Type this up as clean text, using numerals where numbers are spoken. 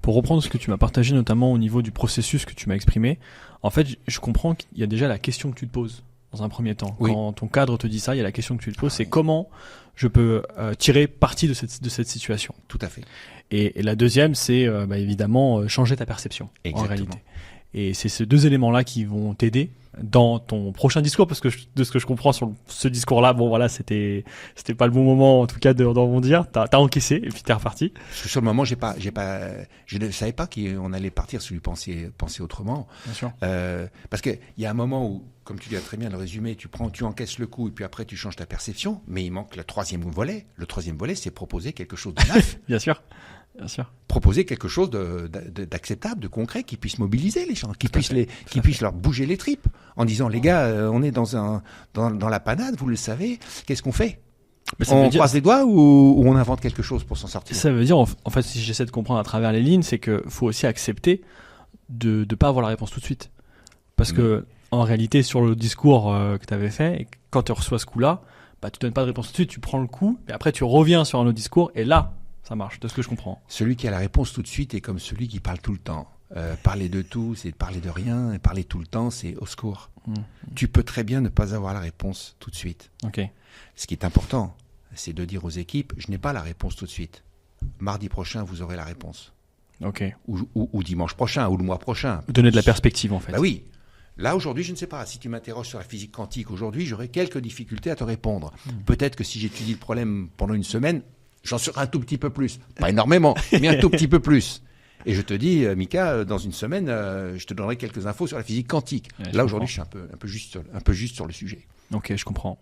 Pour reprendre ce que tu m'as partagé, notamment au niveau du processus que tu m'as exprimé, en fait, je comprends qu'il y a déjà la question que tu te poses dans un premier temps. Oui. Quand ton cadre te dit ça, il y a la question que tu te poses, c'est comment je peux tirer parti de cette situation. Tout à fait. Et la deuxième, c'est évidemment changer ta perception. Exactement. En réalité. Et c'est ces deux éléments-là qui vont t'aider dans ton prochain discours, parce que de ce que je comprends sur ce discours-là, bon voilà, c'était pas le bon moment en tout cas d'en rebondir. T'as encaissé et puis t'es reparti. Parce que sur le moment, je ne savais pas qu'on allait partir sur lui penser autrement. Bien sûr. Parce que il y a un moment où, comme tu dis très bien le résumé, tu encaisses le coup et puis après tu changes ta perception. Mais il manque le troisième volet. Le troisième volet, c'est proposer quelque chose de neuf. Bien sûr. Bien sûr. Proposer quelque chose d'acceptable, de concret, qui puisse mobiliser les gens, qui puisse leur bouger les tripes, en disant les gars, on est dans la panade, vous le savez, qu'est-ce qu'on fait? On croise les doigts ou on invente quelque chose pour s'en sortir? Ça veut dire, en fait, si j'essaie de comprendre à travers les lignes, c'est que faut aussi accepter de pas avoir la réponse tout de suite, parce que en réalité, sur le discours que tu avais fait, et quand tu reçois ce coup-là, tu donnes pas de réponse tout de suite, tu prends le coup, et après tu reviens sur un autre discours, et là. Ça marche, de ce que je comprends. Celui qui a la réponse tout de suite est comme celui qui parle tout le temps. Parler de tout, c'est parler de rien. Et parler tout le temps, c'est au secours. Tu peux très bien ne pas avoir la réponse tout de suite. Okay. Ce qui est important, c'est de dire aux équipes, je n'ai pas la réponse tout de suite. Mardi prochain, vous aurez la réponse. Okay. Ou dimanche prochain, ou le mois prochain. Donner de la perspective, en fait. Bah oui. Là, aujourd'hui, je ne sais pas. Si tu m'interroges sur la physique quantique, aujourd'hui, j'aurai quelques difficultés à te répondre. Peut-être que si j'étudie le problème pendant une semaine, j'en saurai un tout petit peu plus. Pas énormément, mais un tout petit peu plus. Et je te dis, Mika, dans une semaine, je te donnerai quelques infos sur la physique quantique. Là, aujourd'hui, je suis un peu juste sur le sujet. Ok, je comprends.